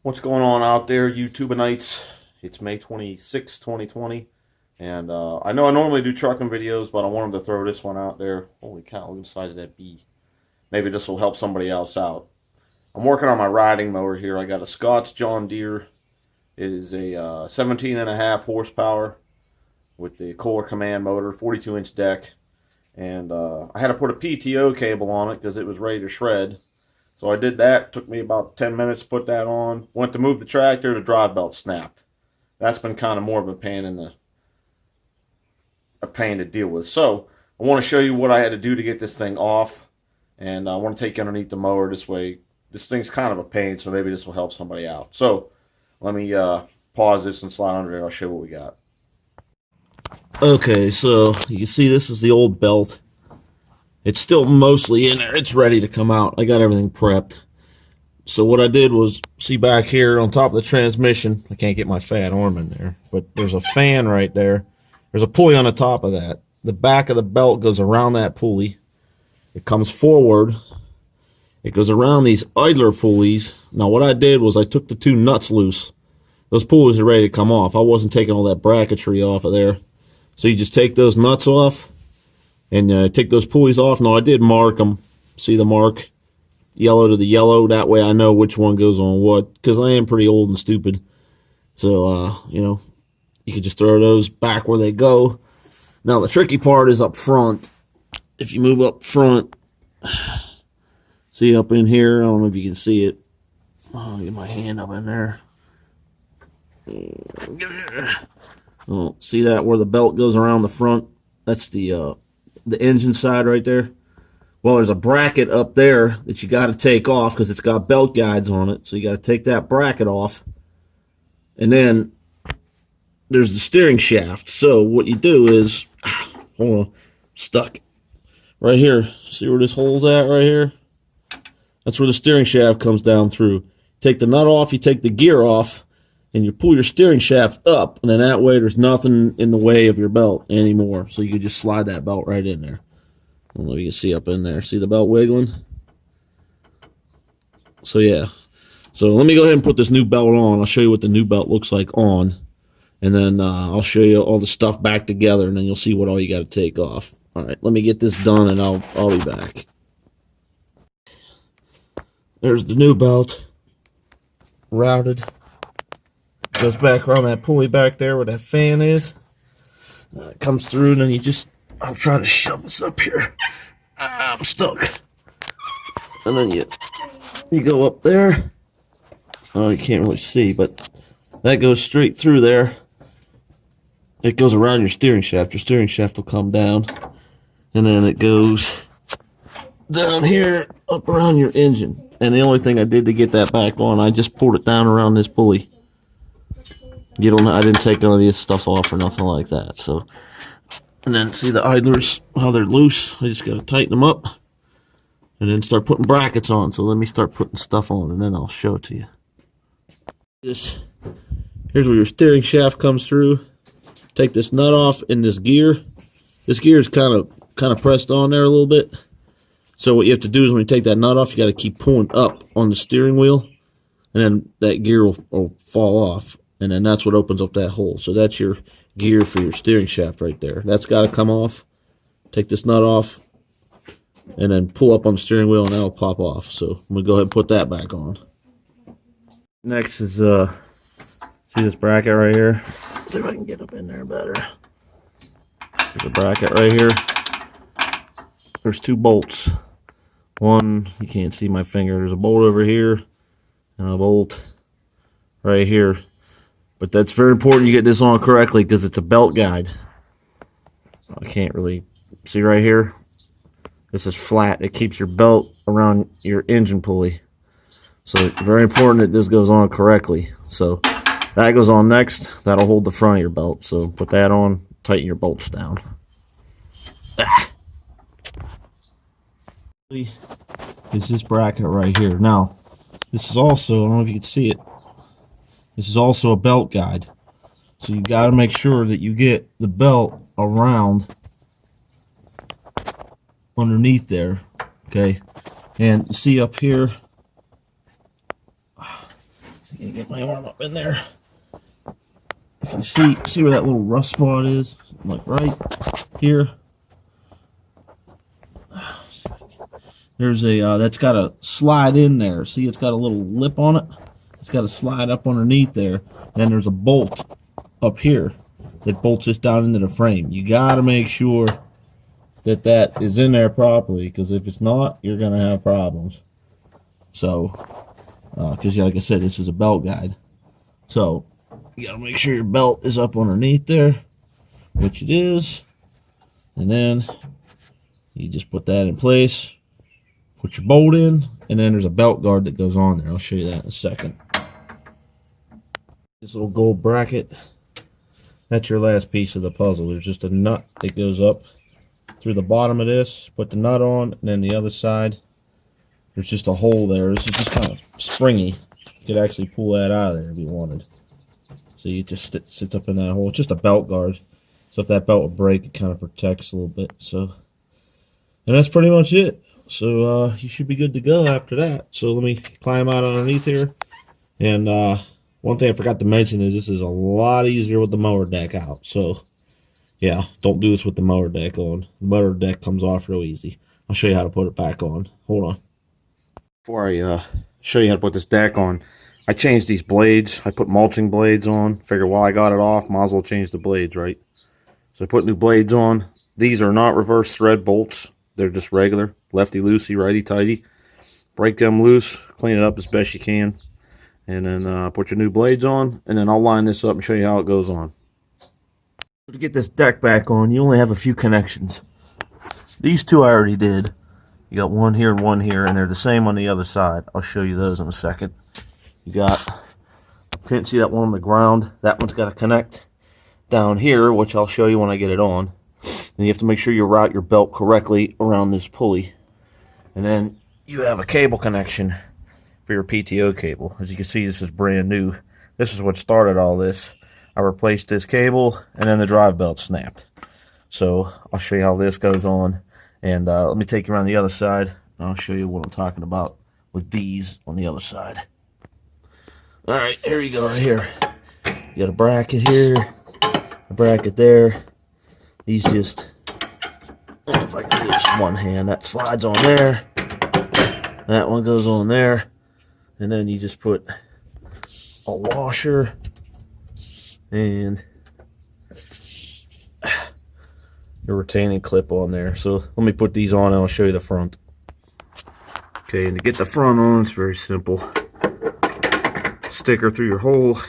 What's going on out there, YouTubeites? It's May 26, 2020, and I know I normally do trucking videos, but I wanted to throw this one out there. Holy cow, look at the size of that bee. Maybe this will help somebody else out. I'm working on my riding mower here. I got a Scotts John Deere. It is a 17.5 horsepower with the Kohler command motor, 42-inch deck, and I had to put a PTO cable on it because it was ready to shred. So I did that. Took me about 10 minutes to put that on. Went to move the tractor, the drive belt snapped. That's been kind of more of a pain to deal with. So I want to show you what I had to do to get this thing off, and I want to take you underneath the mower this way. This thing's kind of a pain, so maybe this will help somebody out. So let me pause this and slide under there. I'll show you what we got. Okay, so you can see this is the old belt. It's still mostly in there. It's ready to come out. I got everything prepped. So what I did was, see back here on top of the transmission, I can't get my fat arm in there, but there's a fan right there. There's a pulley on the top of that. The back of the belt goes around that pulley. It comes forward. It goes around these idler pulleys. Now what I did was I took the two nuts loose. Those pulleys are ready to come off. I wasn't taking all that bracketry off of there. So you just take those nuts off and take those pulleys off. Now I did mark them. See the mark? Yellow to the yellow. That way I know which one goes on what, because I am pretty old and stupid. So, you can just throw those back where they go. Now the tricky part is up front. If you move up front, see up in here, I don't know if you can see it. I'll get my hand up in there. Oh, see that where the belt goes around the front? That's the engine side right there. Well, there's a bracket up there that you got to take off because it's got belt guides on it. So you got to take that bracket off. And then there's the steering shaft. So what you do is, hold on, stuck right here. See where this hole's at right here? That's where the steering shaft comes down through. Take the nut off, you take the gear off, and you pull your steering shaft up. And then that way there's nothing in the way of your belt anymore. So you can just slide that belt right in there. I don't know if you can see up in there. See the belt wiggling? So yeah. So let me go ahead and put this new belt on. I'll show you what the new belt looks like on. And then I'll show you all the stuff back together, and then you'll see what all you got to take off. All right, let me get this done, and I'll be back. There's the new belt. Routed. Goes back around that pulley back there where that fan is. It comes through, and then you just... I'll try to shove this up here. I'm stuck. And then you go up there. Oh, you can't really see, but that goes straight through there. It goes around your steering shaft. Your steering shaft will come down. And then it goes down here, up around your engine. And the only thing I did to get that back on, I just pulled it down around this pulley. You don't know, I didn't take none of this stuff off or nothing like that. So, and then see the idlers, how they're loose. I just got to tighten them up and then start putting brackets on. So let me start putting stuff on, and then I'll show it to you. Here's where your steering shaft comes through. Take this nut off in this gear. This gear is kind of pressed on there a little bit. So what you have to do is when you take that nut off, you got to keep pulling up on the steering wheel, and then that gear will fall off. And then that's what opens up that hole. So that's your gear for your steering shaft right there. That's got to come off. Take this nut off, and then pull up on the steering wheel, and that'll pop off. So I'm going to go ahead and put that back on. Next is, see this bracket right here? See if I can get up in there better. There's a bracket right here. There's two bolts. One, you can't see my finger. There's a bolt over here, and a bolt right here. But that's very important you get this on correctly because it's a belt guide. I can't really see right here. This is flat. It keeps your belt around your engine pulley. So it's very important that this goes on correctly. So that goes on next. That'll hold the front of your belt. So put that on, tighten your bolts down. Is this bracket right here. Now, this is also, I don't know if you can see it, this is also a belt guide. So you got to make sure that you get the belt around underneath there, okay? And see up here, Get my arm up in there. If you see where that little rust spot is, like right here. There's a that's got to slide in there. See, it's got a little lip on it. It's got to slide up underneath there. And there's a bolt up here that bolts this down into the frame. You got to make sure that that is in there properly, because if it's not, you're gonna have problems. So, because like I said, this is a belt guide. So you got to make sure your belt is up underneath there, which it is. And then you just put that in place. Put your bolt in, and then there's a belt guard that goes on there. I'll show you that in a second. This little gold bracket, that's your last piece of the puzzle. There's just a nut that goes up through the bottom of this. Put the nut on, and then the other side, there's just a hole there. This is just kind of springy. You could actually pull that out of there if you wanted. See, it just sits up in that hole. It's just a belt guard. So if that belt would break, it kind of protects a little bit. So, and that's pretty much it. So you should be good to go after that. So let me climb out underneath here. And one thing I forgot to mention is this is a lot easier with the mower deck out. So yeah, don't do this with the mower deck on. The mower deck comes off real easy. I'll show you how to put it back on. Hold on. Before I show you how to put this deck on, I changed these blades. I put mulching blades on. Figure while I got it off, might as well change the blades, right? So I put new blades on. These are not reverse thread bolts. They're just regular, lefty-loosey, righty-tighty. Break them loose, clean it up as best you can, and then put your new blades on, and then I'll line this up and show you how it goes on. To get this deck back on, you only have a few connections. These two I already did. You got one here, and they're the same on the other side. I'll show you those in a second. You got, can't see that one on the ground. That one's got to connect down here, which I'll show you when I get it on. And you have to make sure you route your belt correctly around this pulley. And then you have a cable connection for your PTO cable. As you can see, this is brand new. This is what started all this. I replaced this cable, and then the drive belt snapped. So I'll show you how this goes on. And let me take you around the other side, and I'll show you what I'm talking about with these on the other side. Alright, here you go, right here. You got a bracket here, a bracket there. These just, if I can do this one hand, that slides on there. That one goes on there. And then you just put a washer and your retaining clip on there. So let me put these on and I'll show you the front. Okay, and to get the front on, it's very simple. Sticker through your hole.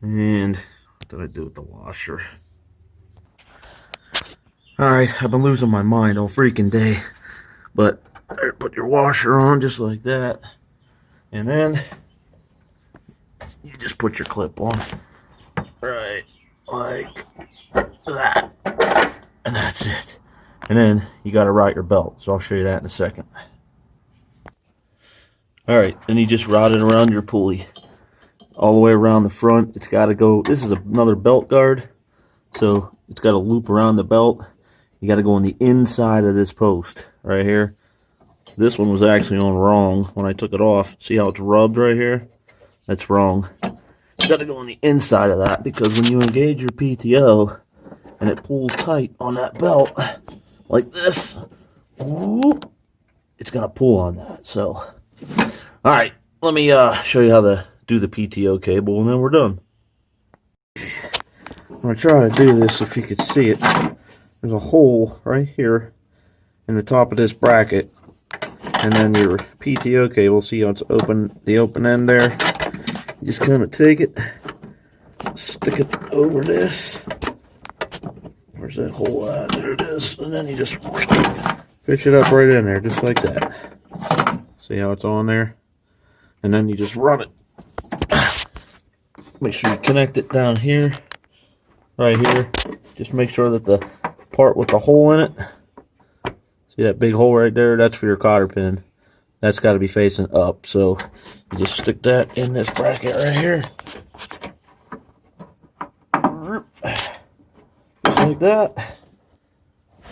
And what did I do with the washer? Alright, I've been losing my mind all freaking day. But put your washer on just like that. And then you just put your clip on. Right, like that. And that's it. And then you got to route your belt. So I'll show you that in a second. Alright, then you just route it around your pulley. All the way around the front. It's got to go. This is another belt guard. So it's got to loop around the belt. You got to go on the inside of this post right here. This one was actually on wrong when I took it off. See how it's rubbed right here? That's wrong. You got to go on the inside of that, because when you engage your PTO and it pulls tight on that belt like this, it's going to pull on that. So, all right, let me show you how to do the PTO cable, and then we're done. I'm going to try to do this if you could see it. There's a hole right here in the top of this bracket, and then your PTO cable, see how it's open, the open end there? You just kind of take it, stick it over this. Where's that hole at? There it is. And then you just fish it up right in there, just like that. See how it's on there? And then you just run it. Make sure you connect it down here, right here. Just make sure that the part with the hole in it, see that big hole right there? That's for your cotter pin. That's got to be facing up. So you just stick that in this bracket right here. Just like that.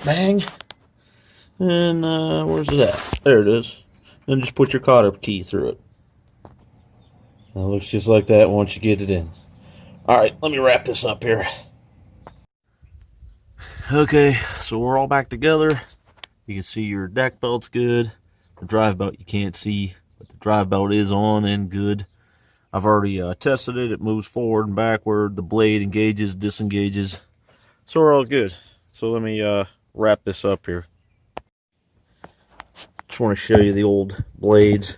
Bang. And where's it at? There it is. Then just put your cotter key through it. It looks just like that once you get it in. Alright, let me wrap this up here. Okay, so we're all back together. You can see your deck belt's good. The drive belt you can't see, but the drive belt is on and good. I've already tested it. It moves forward and backward. The blade engages, disengages. So we're all good. So let me wrap this up here. Just want to show you the old blades.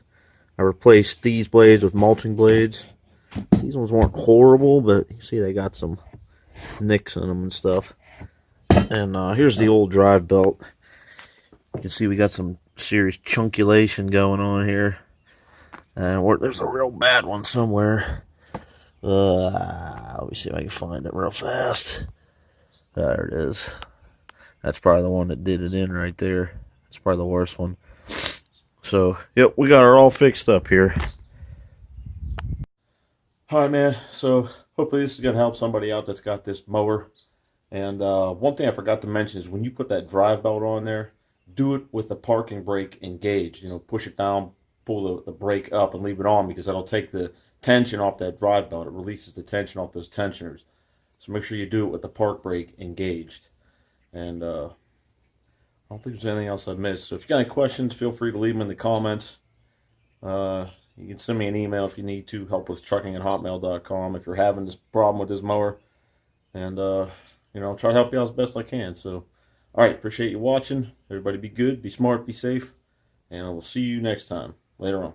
I replaced these blades with mulching blades. These ones weren't horrible, but you see they got some nicks in them and stuff. And here's the old drive belt. You can see we got some serious chunkulation going on here. And there's a real bad one somewhere. Let me see if I can find it real fast. There it is. That's probably the one that did it in right there. It's probably the worst one. So, yep, we got her all fixed up here. Alright, man. So, hopefully this is going to help somebody out that's got this mower. And one thing I forgot to mention is when you put that drive belt on there, do it with the parking brake engaged. You know, push it down, pull the brake up, and leave it on, because that'll take the tension off that drive belt. It releases the tension off those tensioners. So make sure you do it with the park brake engaged. And I don't think there's anything else I've missed. So if you got any questions, feel free to leave them in the comments. You can send me an email if you need to, helpwithtrucking@hotmail.com, if you're having this problem with this mower. And, you know, I'll try to help you out as best I can. So, all right, appreciate you watching. Everybody be good, be smart, be safe. And I will see you next time. Later on.